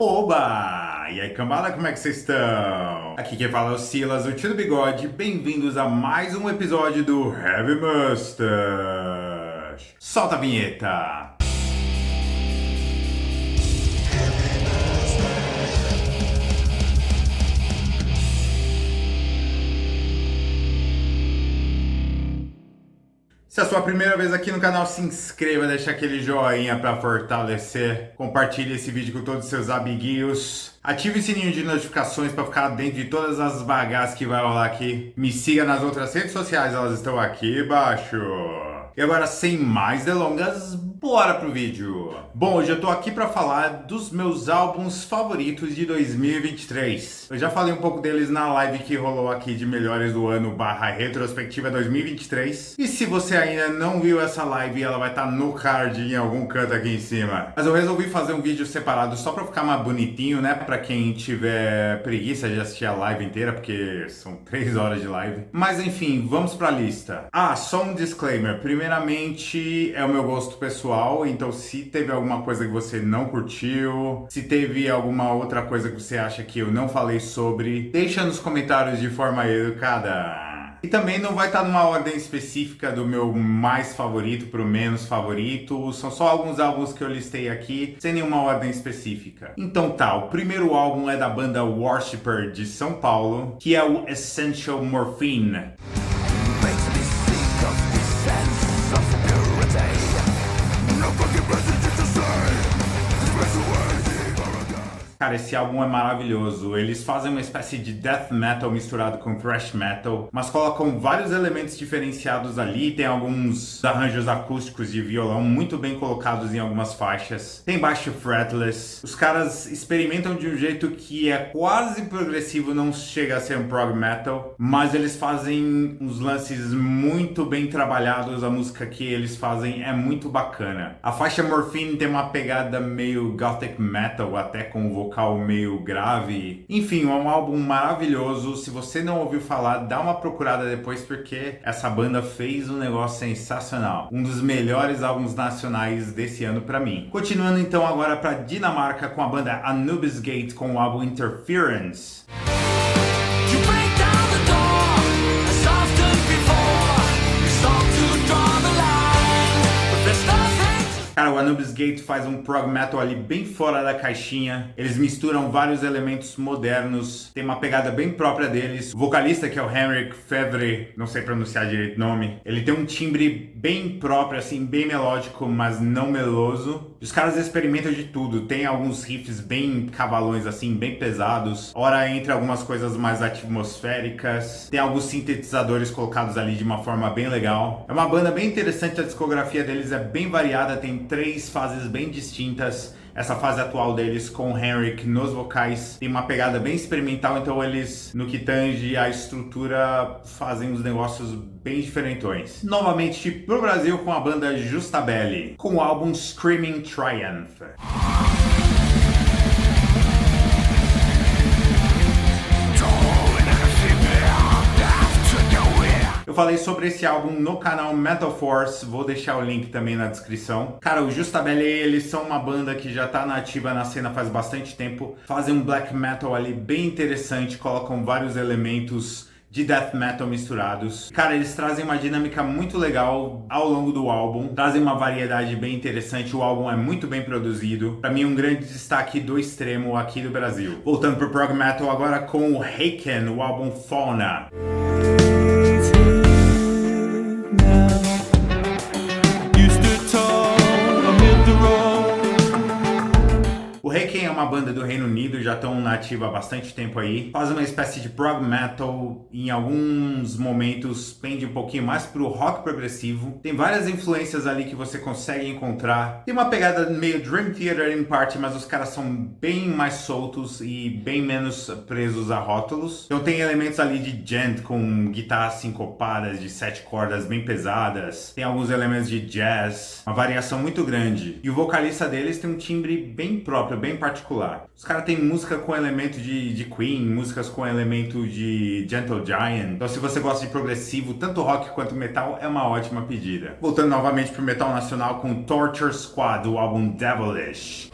Oba! E aí, cambada, como é que vocês estão? Aqui quem fala é o Silas, o tio do bigode. Bem-vindos a mais um episódio do Heavy Mustache. Solta a vinheta! Se é a sua primeira vez aqui no canal, se inscreva, deixa aquele joinha para fortalecer. Compartilhe esse vídeo com todos os seus amiguinhos. Ative o sininho de notificações para ficar dentro de todas as bagaças que vai rolar aqui. Me siga nas outras redes sociais, elas estão aqui embaixo. E agora, sem mais delongas, bora pro vídeo! Bom, hoje eu tô aqui para falar dos meus álbuns favoritos de 2023. Eu já falei um pouco deles na live que rolou aqui de melhores do ano / retrospectiva 2023. E se você ainda não viu essa live, ela vai estar no card em algum canto aqui em cima. Mas eu resolvi fazer um vídeo separado só para ficar mais bonitinho, né? Para quem tiver preguiça de assistir a live inteira, porque são 3 horas de live. Mas enfim, vamos pra lista. Só um disclaimer. Primeiramente, é o meu gosto pessoal, então se teve alguma coisa que você não curtiu, se teve alguma outra coisa que você acha que eu não falei sobre, deixa nos comentários de forma educada. E também não vai estar numa ordem específica do meu mais favorito para o menos favorito, são só alguns álbuns que eu listei aqui, sem nenhuma ordem específica. Então tá, o primeiro álbum é da banda Worshipper de São Paulo, que é o Essential Morphine. Cara, esse álbum é maravilhoso. Eles fazem uma espécie de death metal misturado com thrash metal, mas colocam vários elementos diferenciados ali. Tem alguns arranjos acústicos de violão muito bem colocados em algumas faixas. Tem baixo fretless. Os caras experimentam de um jeito que é quase progressivo, não chega a ser um prog metal, mas eles fazem uns lances muito bem trabalhados. A música que eles fazem é muito bacana. A faixa Morphine tem uma pegada meio gothic metal, até com o vocal meio grave. Enfim, é um álbum maravilhoso. Se você não ouviu falar, dá uma procurada depois, porque essa banda fez um negócio sensacional. Um dos melhores álbuns nacionais desse ano pra mim. Continuando então agora pra Dinamarca com a banda Anubis Gate com o álbum Interference. Cara, o Anubis Gate faz um prog metal ali bem fora da caixinha. Eles misturam vários elementos modernos, tem uma pegada bem própria deles. O vocalista, que é o Henrik Fevre, não sei pronunciar direito o nome, ele tem um timbre bem próprio, assim, bem melódico, mas não meloso. Os caras experimentam de tudo, tem alguns riffs bem cavalões, assim, bem pesados. Ora entre algumas coisas mais atmosféricas. Tem alguns sintetizadores colocados ali de uma forma bem legal. É uma banda bem interessante, a discografia deles é bem variada, tem 3 fases bem distintas. Essa fase atual deles com o Henrik nos vocais tem uma pegada bem experimental, então eles, no que tange a estrutura, fazem uns negócios bem diferentões. Novamente pro Brasil com a banda Justabelli, com o álbum Screaming Triumph. Eu falei sobre esse álbum no canal Metal Force, vou deixar o link também na descrição. Cara, o Justabelli, eles são uma banda que já tá nativa na cena faz bastante tempo, fazem um black metal ali bem interessante, colocam vários elementos de death metal misturados. Cara, eles trazem uma dinâmica muito legal ao longo do álbum, trazem uma variedade bem interessante, o álbum é muito bem produzido. Pra mim, um grande destaque do extremo aqui do Brasil. Voltando pro prog metal agora com o Haken, o álbum Fauna. O Haken é uma banda do Reino Unido, já estão na ativa há bastante tempo aí. Faz uma espécie de prog metal, em alguns momentos pende um pouquinho mais pro rock progressivo. Tem várias influências ali que você consegue encontrar. Tem uma pegada meio Dream Theater em parte, mas os caras são bem mais soltos e bem menos presos a rótulos. Então tem elementos ali de gent com guitarras sincopadas de 7 cordas bem pesadas. Tem alguns elementos de jazz, uma variação muito grande. E o vocalista deles tem um timbre bem próprio, bem particular. Os caras têm música com elemento de Queen, músicas com elemento de Gentle Giant. Então se você gosta de progressivo, tanto rock quanto metal, é uma ótima pedida. Voltando novamente pro metal nacional com Torture Squad, do álbum Devilish.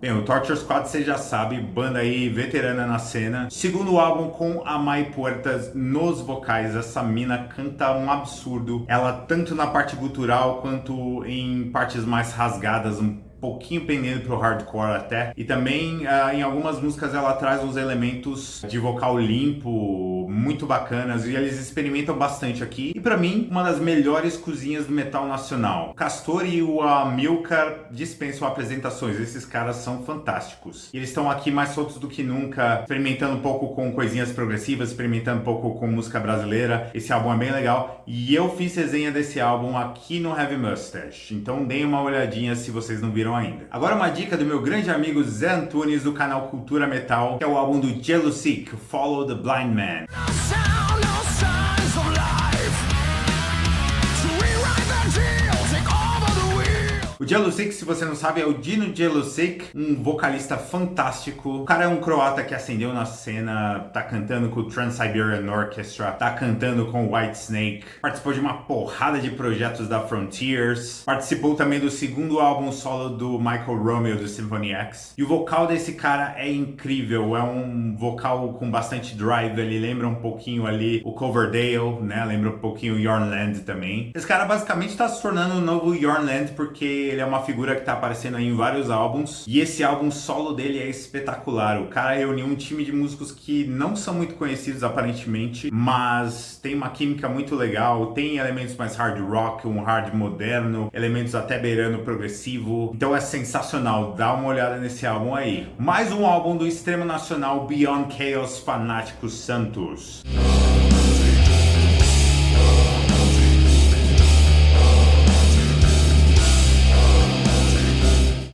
Bem, o Torture Squad, você já sabe, banda aí veterana na cena. Segundo álbum com a Mai Puertas nos vocais, essa mina canta um absurdo. Ela tanto na parte gutural quanto em partes mais rasgadas, um pouquinho pendendo pro hardcore até. E também em algumas músicas ela traz uns elementos de vocal limpo muito bacanas e eles experimentam bastante aqui. E pra mim, uma das melhores cozinhas do metal nacional. O Castor e o Amilcar dispensam apresentações. Esses caras são fantásticos. E eles estão aqui mais soltos do que nunca, experimentando um pouco com coisinhas progressivas, experimentando um pouco com música brasileira. Esse álbum é bem legal. E eu fiz resenha desse álbum aqui no Heavy Mustache. Então deem uma olhadinha se vocês não viram ainda. Agora uma dica do meu grande amigo Zé Antunes do canal Cultura Metal, que é o álbum do Jealousy, Follow the Blind Man. O Jealousy, se você não sabe, é o Dino Jelousik, um vocalista fantástico. O cara é um croata que ascendeu na cena, tá cantando com o Trans-Siberian Orchestra, tá cantando com o Whitesnake, participou de uma porrada de projetos da Frontiers, participou também do segundo álbum solo do Michael Romeo do Symphony X. E o vocal desse cara é incrível, é um vocal com bastante drive, ele lembra um pouquinho ali o Coverdale, né? Lembra um pouquinho o Yornland também. Esse cara basicamente tá se tornando o novo Yornland porque ele é uma figura que tá aparecendo aí em vários álbuns, e esse álbum solo dele é espetacular. O cara reuniu um time de músicos que não são muito conhecidos aparentemente, mas tem uma química muito legal, tem elementos mais hard rock, um hard moderno, elementos até beirando progressivo, então é sensacional, dá uma olhada nesse álbum aí. Mais um álbum do extremo nacional Beyond Chaos Fanáticos Santos.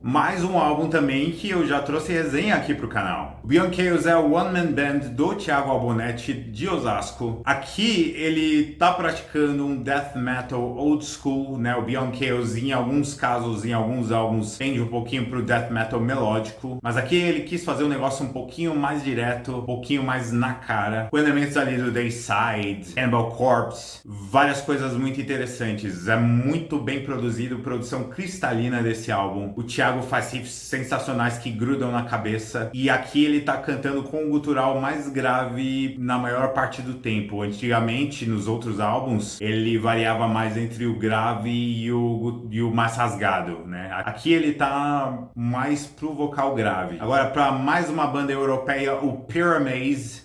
Mais um álbum também que eu já trouxe resenha aqui pro canal. O Beyond Chaos é o One Man Band do Thiago Albonetti de Osasco. Aqui ele tá praticando um death metal old school, né? O Beyond Chaos em alguns casos, em alguns álbuns, tende um pouquinho pro death metal melódico, mas aqui ele quis fazer um negócio um pouquinho mais direto, um pouquinho mais na cara, com elementos ali do Dayside, Cannibal Corpse, várias coisas muito interessantes. É muito bem produzido, produção cristalina desse álbum. O Thiago faz riffs sensacionais que grudam na cabeça, e aqui ele tá cantando com o gutural mais grave na maior parte do tempo. Antigamente, nos outros álbuns, ele variava mais entre o grave e o mais rasgado, né? Aqui ele tá mais pro vocal grave. Agora, para mais uma banda europeia, o Pyramaze.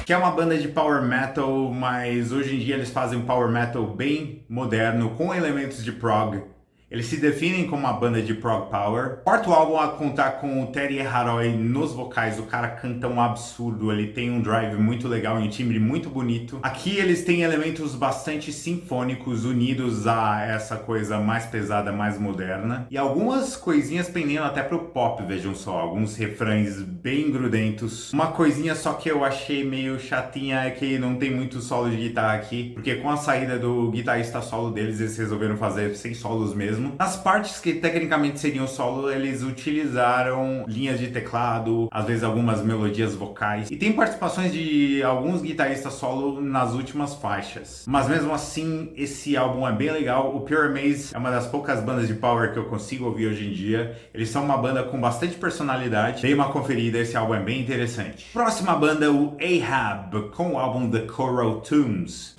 Que é uma banda de power metal, mas hoje em dia eles fazem um power metal bem moderno, com elementos de prog. Eles se definem como uma banda de prog power. Quarto álbum a contar com o Terry Haroy nos vocais. O cara canta um absurdo, ele tem um drive muito legal e um timbre muito bonito. Aqui eles têm elementos bastante sinfônicos unidos a essa coisa mais pesada, mais moderna. E algumas coisinhas pendendo até pro pop, vejam só. Alguns refrões bem grudentos. Uma coisinha só que eu achei meio chatinha é que não tem muito solo de guitarra aqui, porque com a saída do guitarrista solo deles, eles resolveram fazer sem solos mesmo. Nas partes que tecnicamente seriam solo, eles utilizaram linhas de teclado, às vezes algumas melodias vocais, e tem participações de alguns guitarristas solo nas últimas faixas. Mas mesmo assim, esse álbum é bem legal. O Pyramaze é uma das poucas bandas de power que eu consigo ouvir hoje em dia. Eles são uma banda com bastante personalidade. Dei uma conferida, esse álbum é bem interessante. Próxima banda, o Ahab, com o álbum The Coral Tombs.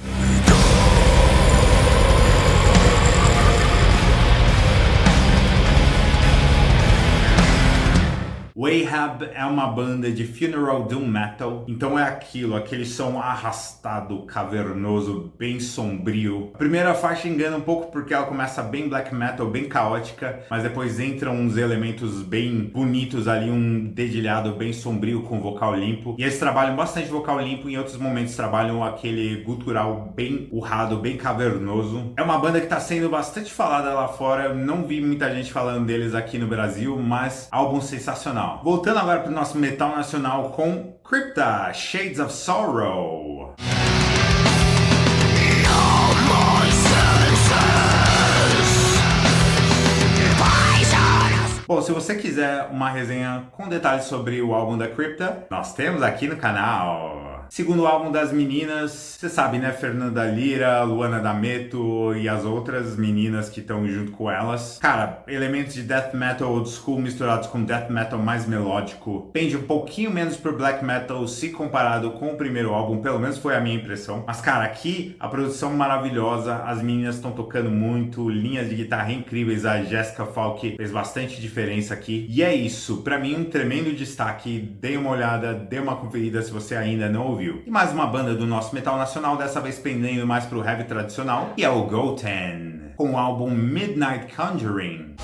O Ahab é uma banda de funeral doom metal, então é aquilo, aquele som arrastado, cavernoso, bem sombrio. A primeira faixa engana um pouco porque ela começa bem black metal, bem caótica, mas depois entram uns elementos bem bonitos ali, um dedilhado bem sombrio com vocal limpo. E eles trabalham bastante vocal limpo, em outros momentos trabalham aquele gutural bem urrado, bem cavernoso. É uma banda que está sendo bastante falada lá fora, eu não vi muita gente falando deles aqui no Brasil, mas álbum sensacional. Voltando agora para o nosso metal nacional com Crypta, Shades of Sorrow. Bom, se você quiser uma resenha com detalhes sobre o álbum da Crypta, nós temos aqui no canal. Segundo álbum das meninas, você sabe, né? Fernanda Lira, Luana D'Ameto e as outras meninas que estão junto com elas. Cara, elementos de death metal old school misturados com death metal mais melódico. Pende um pouquinho menos pro black metal se comparado com o primeiro álbum, pelo menos foi a minha impressão. Mas, cara, aqui a produção maravilhosa, as meninas estão tocando muito, linhas de guitarra incríveis, a Jessica Falk fez bastante diferença aqui. E é isso, pra mim um tremendo destaque, dê uma olhada, dê uma conferida se você ainda não ouviu. E mais uma banda do nosso metal nacional, dessa vez pendendo mais pro heavy tradicional, e é o Goten, com o álbum Midnight Conjuring.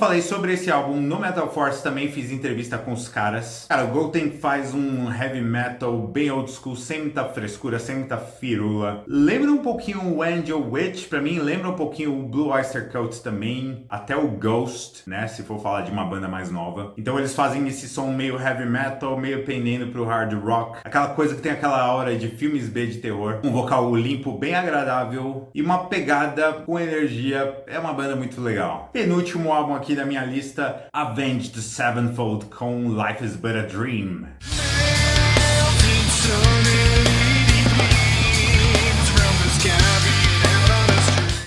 Falei sobre esse álbum no Metal Force, também fiz entrevista com os caras. Cara, o Goten faz um heavy metal bem old school, sem muita frescura, sem muita firula. Lembra um pouquinho o Angel Witch, pra mim lembra um pouquinho o Blue Oyster Cult também, até o Ghost, né, se for falar de uma banda mais nova. Então eles fazem esse som meio heavy metal, meio pendendo pro hard rock, aquela coisa que tem aquela aura de filmes B de terror, um vocal limpo, bem agradável e uma pegada com energia. É uma banda muito legal. Penúltimo álbum aqui da minha lista, Avenged Sevenfold com Life is But a Dream.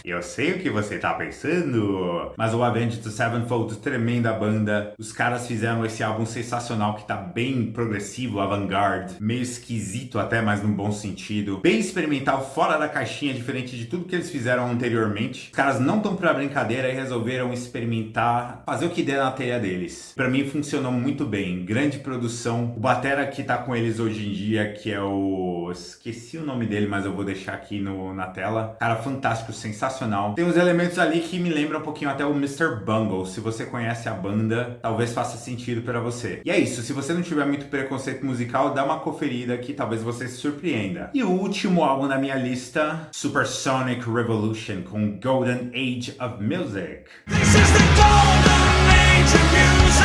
Eu sei o que você tá pensando, mas o Avenged Sevenfold, tremenda banda. Os caras fizeram esse álbum sensacional que tá bem progressivo, avant-garde, meio esquisito até, mas num bom sentido. Bem experimental, fora da caixinha, diferente de tudo que eles fizeram anteriormente. Os caras não estão pra brincadeira e resolveram experimentar, fazer o que der na telha deles. Pra mim funcionou muito bem, grande produção. O batera que tá com eles hoje em dia, que é o... esqueci o nome dele, mas eu vou deixar aqui na tela. Cara, fantástico, sensacional. Tem uns elementos ali que me lembram um pouquinho até o Mr. Bungle. Se você conhece a banda, talvez faça sentido para você. E é isso, se você não tiver muito preconceito musical, dá uma conferida que talvez você se surpreenda. E o último álbum da minha lista, Supersonic Revolution com Golden Age of Music. This is the golden age of music,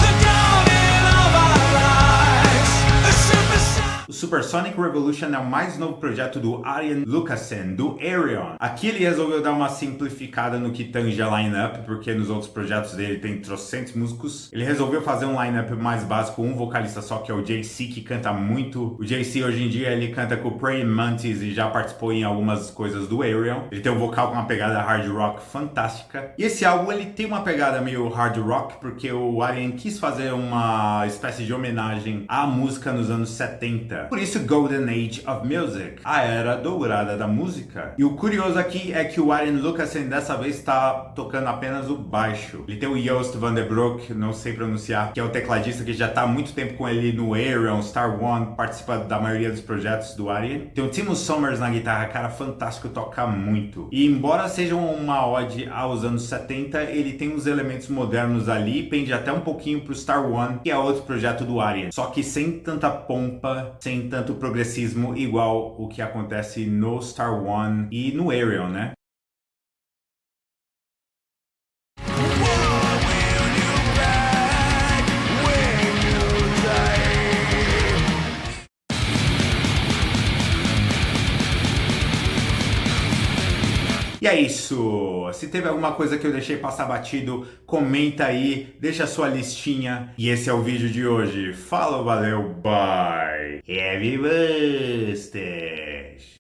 the golden of our lives, the supersonic. O Supersonic Revolution é o mais novo projeto do Arjen Lucassen, do Ayreon. Aqui ele resolveu dar uma simplificada no que tange a line-up, porque nos outros projetos dele tem trocentos músicos. Ele resolveu fazer um line-up mais básico, um vocalista só, que é o JC, que canta muito. O JC hoje em dia ele canta com o Praying Mantis e já participou em algumas coisas do Ayreon. Ele tem um vocal com uma pegada hard rock fantástica. E esse álbum ele tem uma pegada meio hard rock, porque o Arjen quis fazer uma espécie de homenagem à música nos anos 70. Por isso Golden Age of Music, a era dourada da música. E o curioso aqui é que o Arjen Lucassen dessa vez está tocando apenas o baixo. Ele tem o Joost van der Broek, não sei pronunciar, que é o tecladista que já está há muito tempo com ele no Ayreon, Star One, participa da maioria dos projetos do Arjen. Tem o Timo Sommers na guitarra, cara, fantástico, toca muito. E embora seja uma ode aos anos 70, ele tem uns elementos modernos ali, pende até um pouquinho pro Star One, que é outro projeto do Arjen. Só que sem tanta pompa, sem tanto progressismo igual o que acontece no Star One e no Ayreon, né? E é isso! Se teve alguma coisa que eu deixei passar batido, comenta aí, deixa a sua listinha. E esse é o vídeo de hoje. Falou, valeu, bye! Heavy Busters!